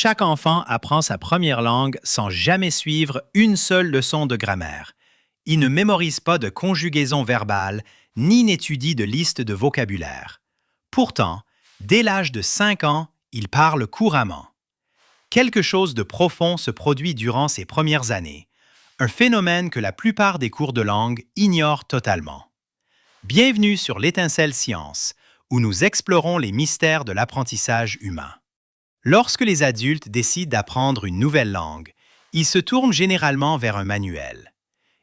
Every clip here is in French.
Chaque enfant apprend sa première langue sans jamais suivre une seule leçon de grammaire. Il ne mémorise pas de conjugaison verbale ni n'étudie de liste de vocabulaire. Pourtant, dès l'âge de 5 ans, il parle couramment. Quelque chose de profond se produit durant ces premières années, un phénomène que la plupart des cours de langue ignorent totalement. Bienvenue sur l'Étincelle Science, où nous explorons les mystères de l'apprentissage humain. Lorsque les adultes décident d'apprendre une nouvelle langue, ils se tournent généralement vers un manuel.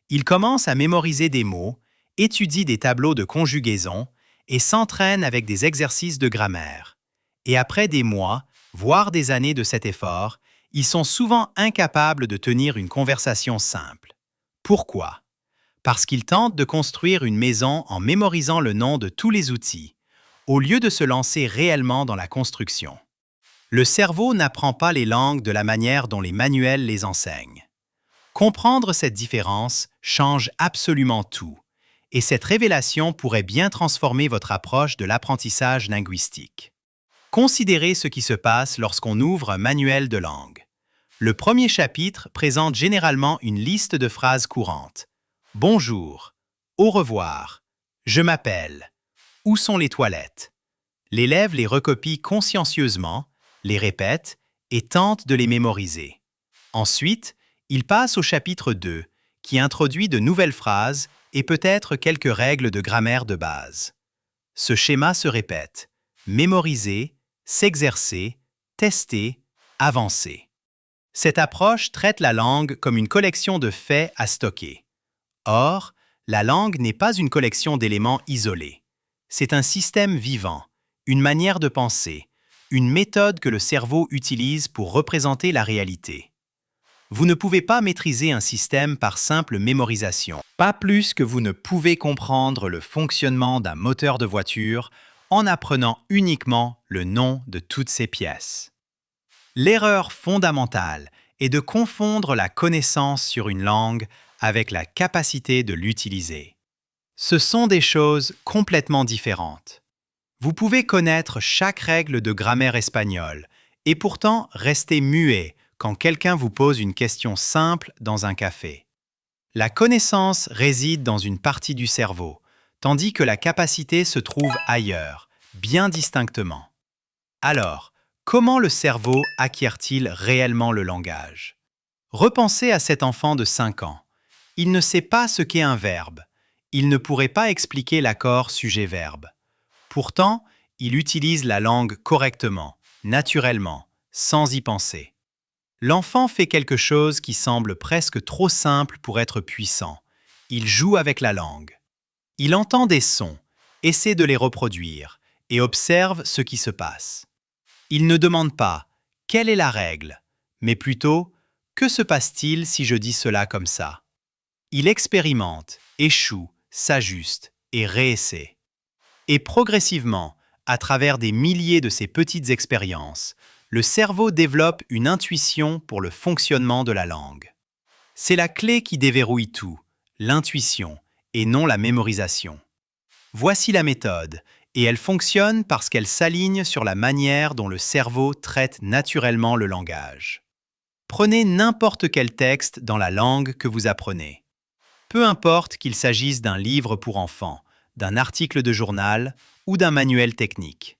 Ils commencent à mémoriser des mots, étudient des tableaux de conjugaison et s'entraînent avec des exercices de grammaire. Et après des mois, voire des années de cet effort, ils sont souvent incapables de tenir une conversation simple. Pourquoi? Parce qu'ils tentent de construire une maison en mémorisant le nom de tous les outils, au lieu de se lancer réellement dans la construction. Le cerveau n'apprend pas les langues de la manière dont les manuels les enseignent. Comprendre cette différence change absolument tout, et cette révélation pourrait bien transformer votre approche de l'apprentissage linguistique. Considérez ce qui se passe lorsqu'on ouvre un manuel de langue. Le premier chapitre présente généralement une liste de phrases courantes. Bonjour, au revoir, je m'appelle, où sont les toilettes? L'élève les recopie consciencieusement, les répète et tente de les mémoriser. Ensuite, il passe au chapitre 2, qui introduit de nouvelles phrases et peut-être quelques règles de grammaire de base. Ce schéma se répète: mémoriser, s'exercer, tester, avancer. Cette approche traite la langue comme une collection de faits à stocker. Or, la langue n'est pas une collection d'éléments isolés. C'est un système vivant, une manière de penser, une méthode que le cerveau utilise pour représenter la réalité. Vous ne pouvez pas maîtriser un système par simple mémorisation, pas plus que vous ne pouvez comprendre le fonctionnement d'un moteur de voiture en apprenant uniquement le nom de toutes ses pièces. L'erreur fondamentale est de confondre la connaissance sur une langue avec la capacité de l'utiliser. Ce sont des choses complètement différentes. Vous pouvez connaître chaque règle de grammaire espagnole et pourtant rester muet quand quelqu'un vous pose une question simple dans un café. La connaissance réside dans une partie du cerveau, tandis que la capacité se trouve ailleurs, bien distinctement. Alors, comment le cerveau acquiert-il réellement le langage? Repensez à cet enfant de 5 ans. Il ne sait pas ce qu'est un verbe. Il ne pourrait pas expliquer l'accord sujet-verbe. Pourtant, il utilise la langue correctement, naturellement, sans y penser. L'enfant fait quelque chose qui semble presque trop simple pour être puissant. Il joue avec la langue. Il entend des sons, essaie de les reproduire et observe ce qui se passe. Il ne demande pas « quelle est la règle ?», mais plutôt « que se passe-t-il si je dis cela comme ça ?» Il expérimente, échoue, s'ajuste et réessaie. Et progressivement, à travers des milliers de ces petites expériences, le cerveau développe une intuition pour le fonctionnement de la langue. C'est la clé qui déverrouille tout, l'intuition, et non la mémorisation. Voici la méthode, et elle fonctionne parce qu'elle s'aligne sur la manière dont le cerveau traite naturellement le langage. Prenez n'importe quel texte dans la langue que vous apprenez. Peu importe qu'il s'agisse d'un livre pour enfants, d'un article de journal ou d'un manuel technique.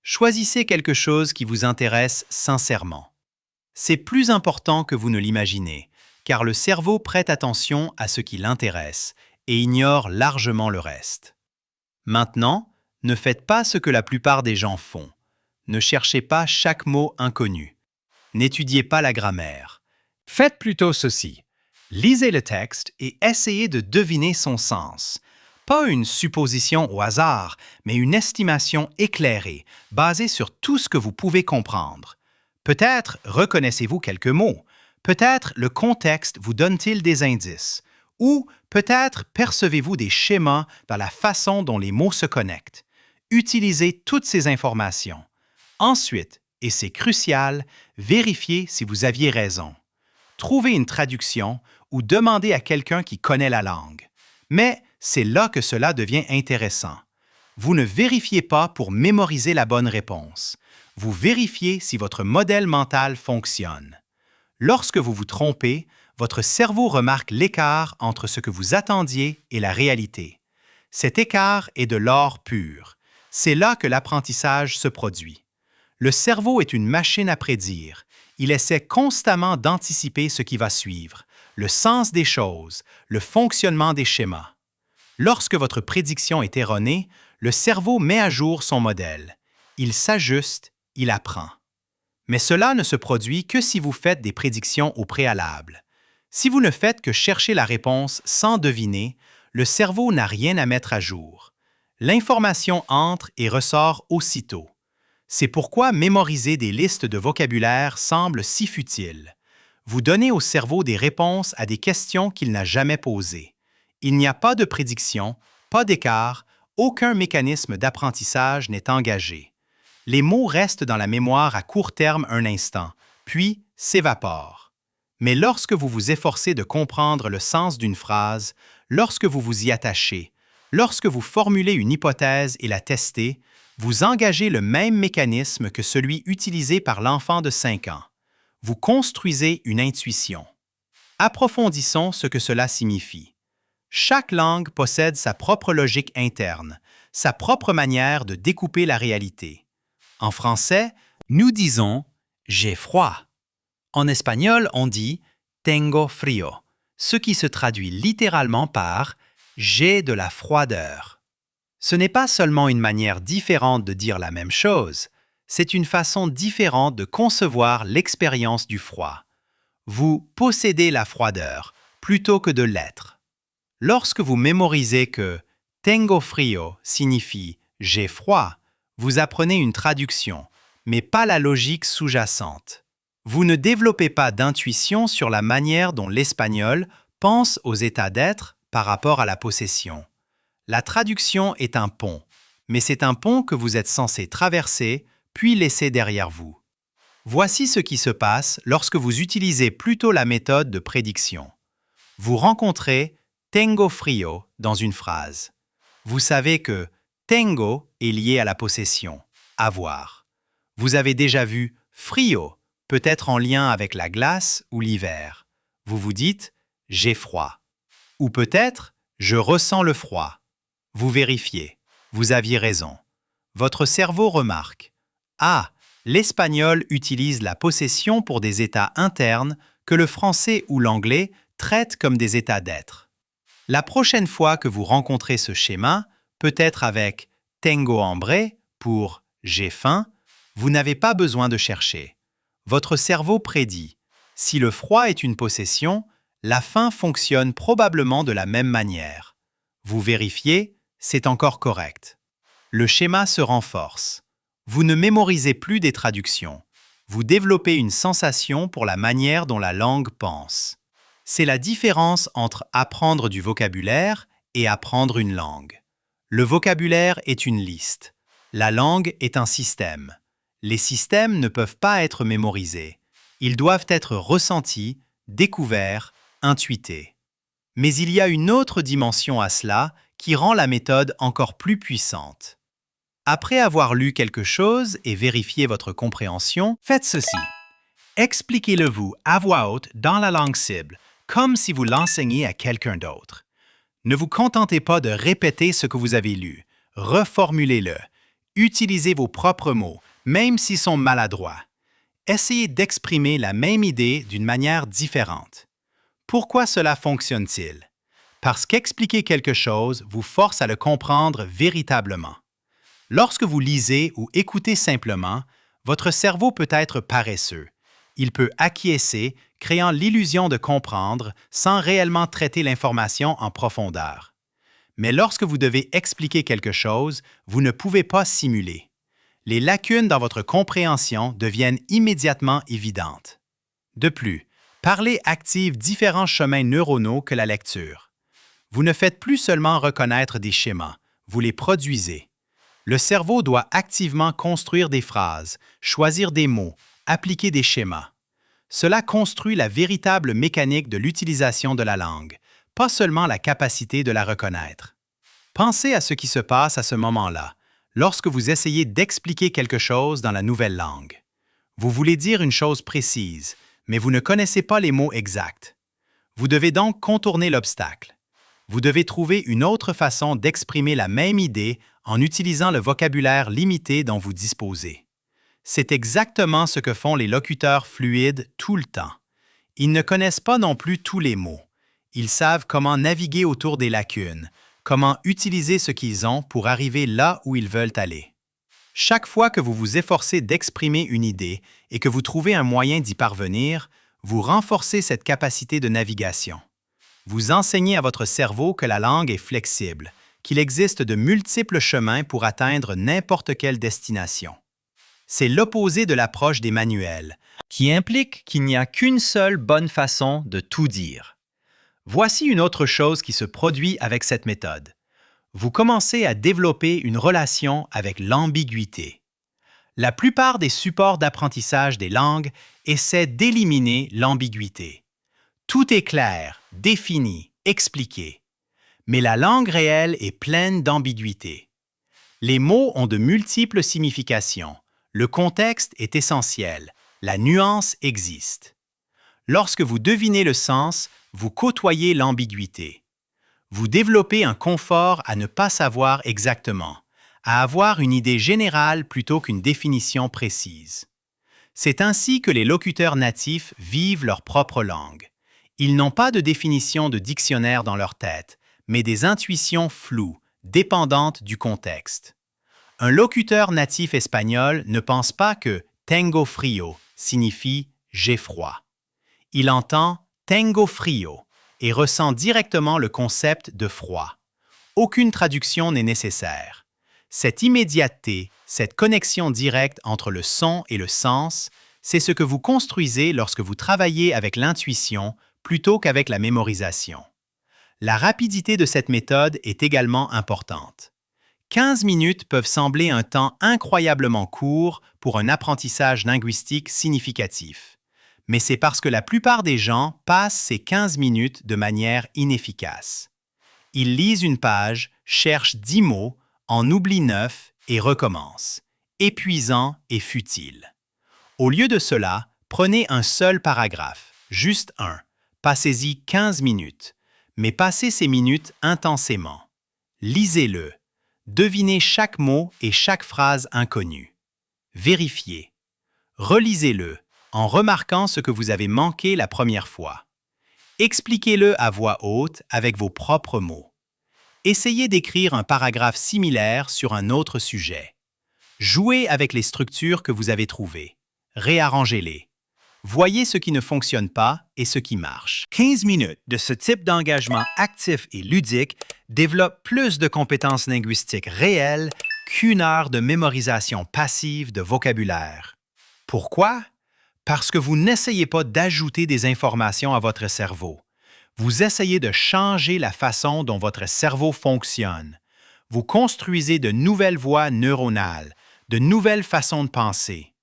Choisissez quelque chose qui vous intéresse sincèrement. C'est plus important que vous ne l'imaginez, car le cerveau prête attention à ce qui l'intéresse et ignore largement le reste. Maintenant, ne faites pas ce que la plupart des gens font. Ne cherchez pas chaque mot inconnu. N'étudiez pas la grammaire. Faites plutôt ceci. Lisez le texte et essayez de deviner son sens. Pas une supposition au hasard, mais une estimation éclairée, basée sur tout ce que vous pouvez comprendre. Peut-être reconnaissez-vous quelques mots, peut-être le contexte vous donne-t-il des indices, ou peut-être percevez-vous des schémas dans la façon dont les mots se connectent. Utilisez toutes ces informations. Ensuite, et c'est crucial, vérifiez si vous aviez raison. Trouvez une traduction ou demandez à quelqu'un qui connaît la langue. Mais c'est là que cela devient intéressant. Vous ne vérifiez pas pour mémoriser la bonne réponse. Vous vérifiez si votre modèle mental fonctionne. Lorsque vous vous trompez, votre cerveau remarque l'écart entre ce que vous attendiez et la réalité. Cet écart est de l'or pur. C'est là que l'apprentissage se produit. Le cerveau est une machine à prédire. Il essaie constamment d'anticiper ce qui va suivre, le sens des choses, le fonctionnement des schémas. Lorsque votre prédiction est erronée, le cerveau met à jour son modèle. Il s'ajuste, il apprend. Mais cela ne se produit que si vous faites des prédictions au préalable. Si vous ne faites que chercher la réponse sans deviner, le cerveau n'a rien à mettre à jour. L'information entre et ressort aussitôt. C'est pourquoi mémoriser des listes de vocabulaire semble si futile. Vous donnez au cerveau des réponses à des questions qu'il n'a jamais posées. Il n'y a pas de prédiction, pas d'écart, aucun mécanisme d'apprentissage n'est engagé. Les mots restent dans la mémoire à court terme un instant, puis s'évaporent. Mais lorsque vous vous efforcez de comprendre le sens d'une phrase, lorsque vous vous y attachez, lorsque vous formulez une hypothèse et la testez, vous engagez le même mécanisme que celui utilisé par l'enfant de 5 ans. Vous construisez une intuition. Approfondissons ce que cela signifie. Chaque langue possède sa propre logique interne, sa propre manière de découper la réalité. En français, nous disons « j'ai froid ». En espagnol, on dit « tengo frío », ce qui se traduit littéralement par « j'ai de la froideur ». Ce n'est pas seulement une manière différente de dire la même chose, c'est une façon différente de concevoir l'expérience du froid. Vous possédez la froideur plutôt que de l'être. Lorsque vous mémorisez que « tengo frío » signifie « j'ai froid », vous apprenez une traduction, mais pas la logique sous-jacente. Vous ne développez pas d'intuition sur la manière dont l'espagnol pense aux états d'être par rapport à la possession. La traduction est un pont, mais c'est un pont que vous êtes censé traverser puis laisser derrière vous. Voici ce qui se passe lorsque vous utilisez plutôt la méthode de prédiction. Vous rencontrez « tengo frío » dans une phrase. Vous savez que « tengo » est lié à la possession, avoir. Vous avez déjà vu « frío », peut-être en lien avec la glace ou l'hiver. Vous vous dites « j'ai froid ». Ou peut-être « je ressens le froid ». Vous vérifiez. Vous aviez raison. Votre cerveau remarque « ah, l'espagnol utilise la possession pour des états internes que le français ou l'anglais traitent comme des états d'être ». La prochaine fois que vous rencontrez ce schéma, peut-être avec « tengo hambre » pour « j'ai faim », vous n'avez pas besoin de chercher. Votre cerveau prédit. Si le froid est une possession, la faim fonctionne probablement de la même manière. Vous vérifiez, c'est encore correct. Le schéma se renforce. Vous ne mémorisez plus des traductions. Vous développez une sensation pour la manière dont la langue pense. C'est la différence entre apprendre du vocabulaire et apprendre une langue. Le vocabulaire est une liste. La langue est un système. Les systèmes ne peuvent pas être mémorisés. Ils doivent être ressentis, découverts, intuités. Mais il y a une autre dimension à cela qui rend la méthode encore plus puissante. Après avoir lu quelque chose et vérifié votre compréhension, faites ceci. Expliquez-le-vous à voix haute dans la langue cible, comme si vous l'enseignez à quelqu'un d'autre. Ne vous contentez pas de répéter ce que vous avez lu. Reformulez-le. Utilisez vos propres mots, même s'ils sont maladroits. Essayez d'exprimer la même idée d'une manière différente. Pourquoi cela fonctionne-t-il? Parce qu'expliquer quelque chose vous force à le comprendre véritablement. Lorsque vous lisez ou écoutez simplement, votre cerveau peut être paresseux. Il peut acquiescer, créant l'illusion de comprendre sans réellement traiter l'information en profondeur. Mais lorsque vous devez expliquer quelque chose, vous ne pouvez pas simuler. Les lacunes dans votre compréhension deviennent immédiatement évidentes. De plus, parler active différents chemins neuronaux que la lecture. Vous ne faites plus seulement reconnaître des schémas, vous les produisez. Le cerveau doit activement construire des phrases, choisir des mots, appliquer des schémas. Cela construit la véritable mécanique de l'utilisation de la langue, pas seulement la capacité de la reconnaître. Pensez à ce qui se passe à ce moment-là, Lorsque vous essayez d'expliquer quelque chose dans la nouvelle langue, vous voulez dire une chose précise, mais vous ne connaissez pas les mots exacts. Vous devez donc contourner l'obstacle. Vous devez trouver une autre façon d'exprimer la même idée en utilisant le vocabulaire limité dont vous disposez. C'est exactement ce que font les locuteurs fluides tout le temps. Ils ne connaissent pas non plus tous les mots. Ils savent comment naviguer autour des lacunes, comment utiliser ce qu'ils ont pour arriver là où ils veulent aller. Chaque fois que vous vous efforcez d'exprimer une idée et que vous trouvez un moyen d'y parvenir, vous renforcez cette capacité de navigation. Vous enseignez à votre cerveau que la langue est flexible, qu'il existe de multiples chemins pour atteindre n'importe quelle destination. C'est l'opposé de l'approche des manuels, qui implique qu'il n'y a qu'une seule bonne façon de tout dire. Voici une autre chose qui se produit avec cette méthode. Vous commencez à développer une relation avec l'ambiguïté. La plupart des supports d'apprentissage des langues essaient d'éliminer l'ambiguïté. Tout est clair, défini, expliqué. Mais la langue réelle est pleine d'ambiguïté. Les mots ont de multiples significations. Le contexte est essentiel. La nuance existe. Lorsque vous devinez le sens, vous côtoyez l'ambiguïté. Vous développez un confort à ne pas savoir exactement, à avoir une idée générale plutôt qu'une définition précise. C'est ainsi que les locuteurs natifs vivent leur propre langue. Ils n'ont pas de définition de dictionnaire dans leur tête, mais des intuitions floues, dépendantes du contexte. Un locuteur natif espagnol ne pense pas que tengo frío signifie j'ai froid. Il entend tengo frío et ressent directement le concept de froid. Aucune traduction n'est nécessaire. Cette immédiateté, cette connexion directe entre le son et le sens, c'est ce que vous construisez lorsque vous travaillez avec l'intuition plutôt qu'avec la mémorisation. La rapidité de cette méthode est également importante. 15 minutes peuvent sembler un temps incroyablement court pour un apprentissage linguistique significatif. Mais c'est parce que la plupart des gens passent ces 15 minutes de manière inefficace. Ils lisent une page, cherchent 10 mots, en oublient 9 et recommencent. Épuisant et futile. Au lieu de cela, prenez un seul paragraphe, juste un. Passez-y 15 minutes, mais passez ces minutes intensément. Lisez-le. Devinez chaque mot et chaque phrase inconnue. Vérifiez. Relisez-le en remarquant ce que vous avez manqué la première fois. Expliquez-le à voix haute avec vos propres mots. Essayez d'écrire un paragraphe similaire sur un autre sujet. Jouez avec les structures que vous avez trouvées. Réarrangez-les. Voyez ce qui ne fonctionne pas et ce qui marche. 15 minutes de ce type d'engagement actif et ludique développe plus de compétences linguistiques réelles qu'une heure de mémorisation passive de vocabulaire. Pourquoi? Parce que vous n'essayez pas d'ajouter des informations à votre cerveau. Vous essayez de changer la façon dont votre cerveau fonctionne. Vous construisez de nouvelles voies neuronales, de nouvelles façons de penser.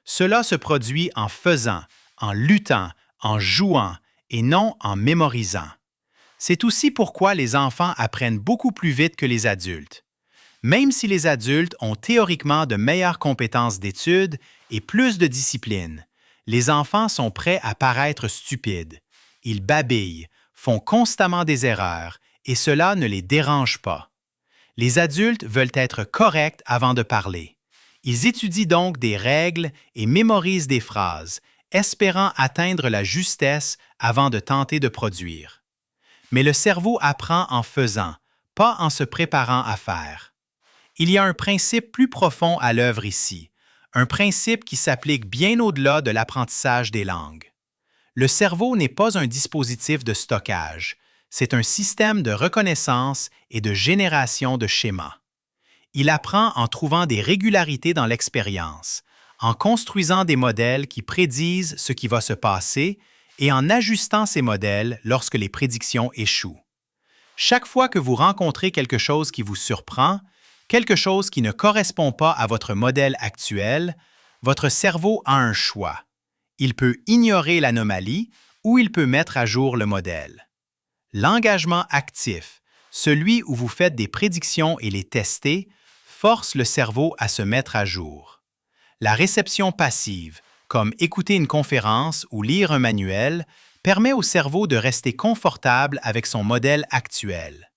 Cela se produit en faisant, en luttant, en jouant et non en mémorisant. C'est aussi pourquoi les enfants apprennent beaucoup plus vite que les adultes. Même si les adultes ont théoriquement de meilleures compétences d'études et plus de discipline, les enfants sont prêts à paraître stupides. Ils babillent, font constamment des erreurs et cela ne les dérange pas. Les adultes veulent être corrects avant de parler. Ils étudient donc des règles et mémorisent des phrases, espérant atteindre la justesse avant de tenter de produire. Mais le cerveau apprend en faisant, pas en se préparant à faire. Il y a un principe plus profond à l'œuvre ici, un principe qui s'applique bien au-delà de l'apprentissage des langues. Le cerveau n'est pas un dispositif de stockage, c'est un système de reconnaissance et de génération de schémas. Il apprend en trouvant des régularités dans l'expérience, en construisant des modèles qui prédisent ce qui va se passer et en ajustant ces modèles lorsque les prédictions échouent. Chaque fois que vous rencontrez quelque chose qui vous surprend, quelque chose qui ne correspond pas à votre modèle actuel, votre cerveau a un choix. Il peut ignorer l'anomalie ou il peut mettre à jour le modèle. L'engagement actif, celui où vous faites des prédictions et les testez, force le cerveau à se mettre à jour. La réception passive, comme écouter une conférence ou lire un manuel, permet au cerveau de rester confortable avec son modèle actuel.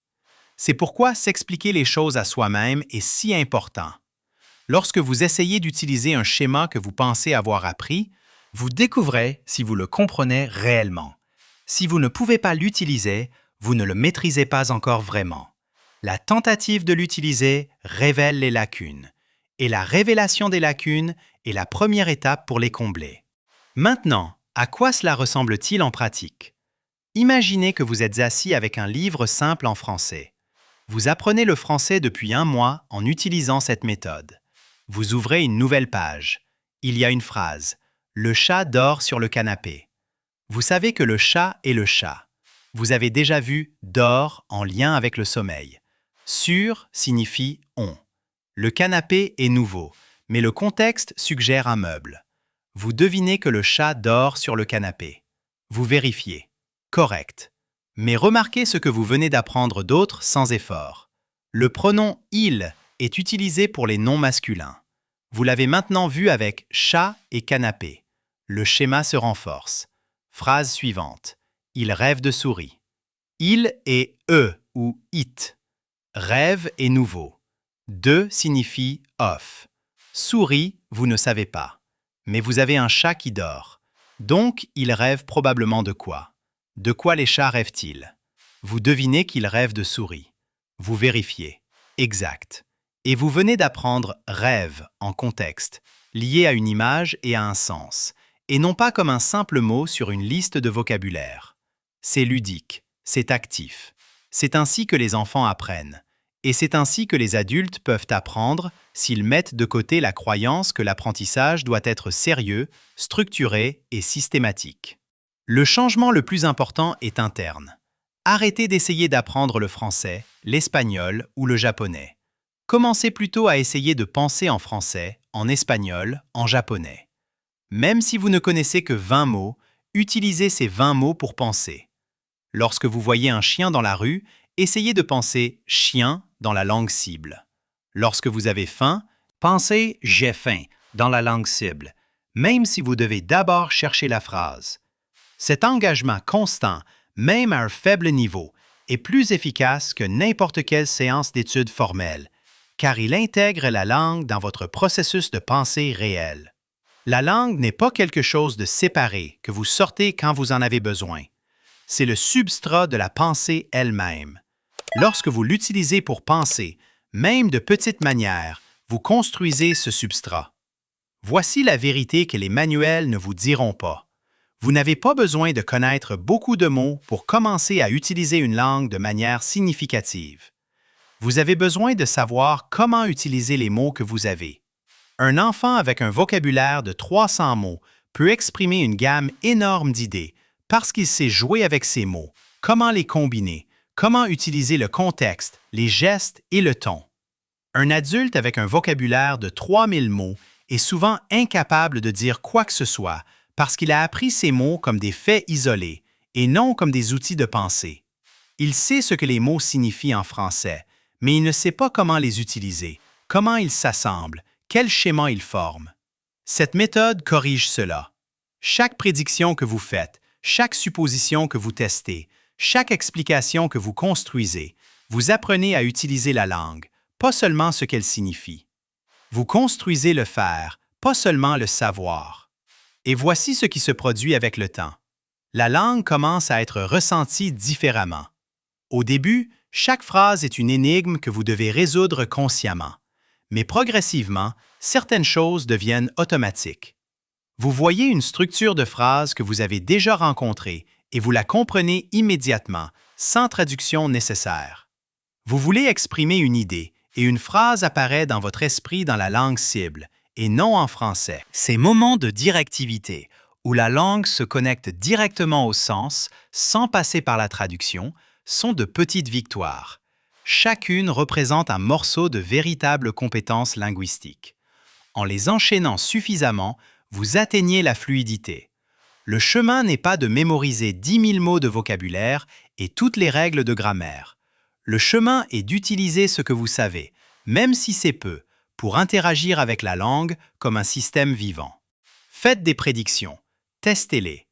C'est pourquoi s'expliquer les choses à soi-même est si important. Lorsque vous essayez d'utiliser un schéma que vous pensez avoir appris, vous découvrez si vous le comprenez réellement. Si vous ne pouvez pas l'utiliser, vous ne le maîtrisez pas encore vraiment. La tentative de l'utiliser révèle les lacunes, et la révélation des lacunes est la première étape pour les combler. Maintenant, à quoi cela ressemble-t-il en pratique? Imaginez que vous êtes assis avec un livre simple en français. Vous apprenez le français depuis 1 mois en utilisant cette méthode. Vous ouvrez une nouvelle page. Il y a une phrase. Le chat dort sur le canapé. Vous savez que le chat est le chat. Vous avez déjà vu dort en lien avec le sommeil. Sur signifie on. Le canapé est nouveau, mais le contexte suggère un meuble. Vous devinez que le chat dort sur le canapé. Vous vérifiez. Correct. Mais remarquez ce que vous venez d'apprendre d'autre sans effort. Le pronom « il » est utilisé pour les noms masculins. Vous l'avez maintenant vu avec « chat » et « canapé ». Le schéma se renforce. Phrase suivante. Il rêve de souris. Il est « e » ou « it ». Rêve est nouveau. De signifie « off ». Souris, vous ne savez pas. Mais vous avez un chat qui dort. Donc, il rêve probablement de quoi? De quoi les chats rêvent-ils? Vous devinez qu'il rêve de souris. Vous vérifiez. Exact. Et vous venez d'apprendre « rêve » en contexte, lié à une image et à un sens, et non pas comme un simple mot sur une liste de vocabulaire. C'est ludique, c'est actif. C'est ainsi que les enfants apprennent. Et c'est ainsi que les adultes peuvent apprendre s'ils mettent de côté la croyance que l'apprentissage doit être sérieux, structuré et systématique. Le changement le plus important est interne. Arrêtez d'essayer d'apprendre le français, l'espagnol ou le japonais. Commencez plutôt à essayer de penser en français, en espagnol, en japonais. Même si vous ne connaissez que 20 mots, utilisez ces 20 mots pour penser. Lorsque vous voyez un chien dans la rue, essayez de penser « chien » dans la langue cible. Lorsque vous avez faim, pensez « j'ai faim » dans la langue cible, même si vous devez d'abord chercher la phrase. Cet engagement constant, même à un faible niveau, est plus efficace que n'importe quelle séance d'études formelle, car il intègre la langue dans votre processus de pensée réel. La langue n'est pas quelque chose de séparé que vous sortez quand vous en avez besoin. C'est le substrat de la pensée elle-même. Lorsque vous l'utilisez pour penser, même de petites manières, vous construisez ce substrat. Voici la vérité que les manuels ne vous diront pas. Vous n'avez pas besoin de connaître beaucoup de mots pour commencer à utiliser une langue de manière significative. Vous avez besoin de savoir comment utiliser les mots que vous avez. Un enfant avec un vocabulaire de 300 mots peut exprimer une gamme énorme d'idées parce qu'il sait jouer avec ces mots, comment les combiner, comment utiliser le contexte, les gestes et le ton. Un adulte avec un vocabulaire de 3000 mots est souvent incapable de dire quoi que ce soit parce qu'il a appris ces mots comme des faits isolés et non comme des outils de pensée. Il sait ce que les mots signifient en français, mais il ne sait pas comment les utiliser, comment ils s'assemblent, quel schéma ils forment. Cette méthode corrige cela. Chaque prédiction que vous faites, chaque supposition que vous testez, chaque explication que vous construisez, vous apprenez à utiliser la langue, pas seulement ce qu'elle signifie. Vous construisez le faire, pas seulement le savoir. Et voici ce qui se produit avec le temps. La langue commence à être ressentie différemment. Au début, chaque phrase est une énigme que vous devez résoudre consciemment. Mais progressivement, certaines choses deviennent automatiques. Vous voyez une structure de phrase que vous avez déjà rencontrée et vous la comprenez immédiatement, sans traduction nécessaire. Vous voulez exprimer une idée et une phrase apparaît dans votre esprit dans la langue cible et non en français. Ces moments de directivité, où la langue se connecte directement au sens, sans passer par la traduction, sont de petites victoires. Chacune représente un morceau de véritable compétence linguistique. En les enchaînant suffisamment, vous atteignez la fluidité. Le chemin n'est pas de mémoriser 10 000 mots de vocabulaire et toutes les règles de grammaire. Le chemin est d'utiliser ce que vous savez, même si c'est peu, pour interagir avec la langue comme un système vivant. Faites des prédictions, testez-les.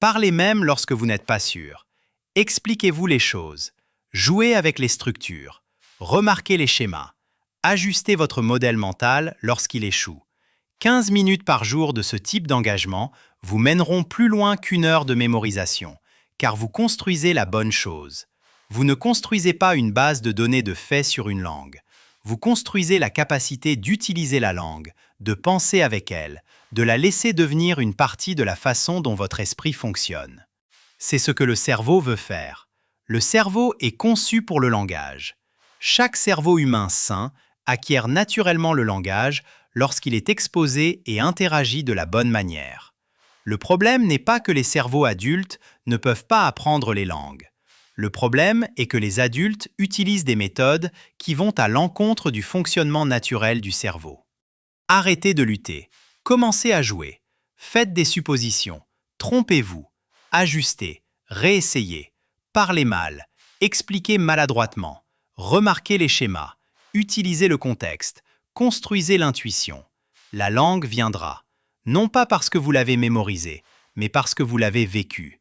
Parlez même lorsque vous n'êtes pas sûr. Expliquez-vous les choses. Jouez avec les structures. Remarquez les schémas. Ajustez votre modèle mental lorsqu'il échoue. 15 minutes par jour de ce type d'engagement vous mèneront plus loin qu'1 heure de mémorisation, car vous construisez la bonne chose. Vous ne construisez pas une base de données de faits sur une langue. Vous construisez la capacité d'utiliser la langue, de penser avec elle, de la laisser devenir une partie de la façon dont votre esprit fonctionne. C'est ce que le cerveau veut faire. Le cerveau est conçu pour le langage. Chaque cerveau humain sain acquiert naturellement le langage lorsqu'il est exposé et interagit de la bonne manière. Le problème n'est pas que les cerveaux adultes ne peuvent pas apprendre les langues. Le problème est que les adultes utilisent des méthodes qui vont à l'encontre du fonctionnement naturel du cerveau. Arrêtez de lutter. Commencez à jouer. Faites des suppositions. Trompez-vous. Ajustez. Réessayez. Parlez mal. Expliquez maladroitement. Remarquez les schémas. Utilisez le contexte. Construisez l'intuition. La langue viendra. Non pas parce que vous l'avez mémorisée, mais parce que vous l'avez vécue.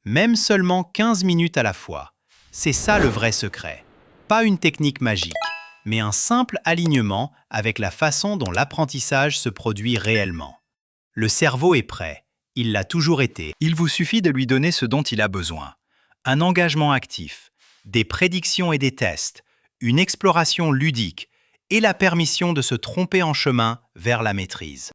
Même seulement 15 minutes à la fois. C'est ça le vrai secret. Pas une technique magique, mais un simple alignement avec la façon dont l'apprentissage se produit réellement. Le cerveau est prêt. Il l'a toujours été. Il vous suffit de lui donner ce dont il a besoin. Un engagement actif, des prédictions et des tests, une exploration ludique et la permission de se tromper en chemin vers la maîtrise.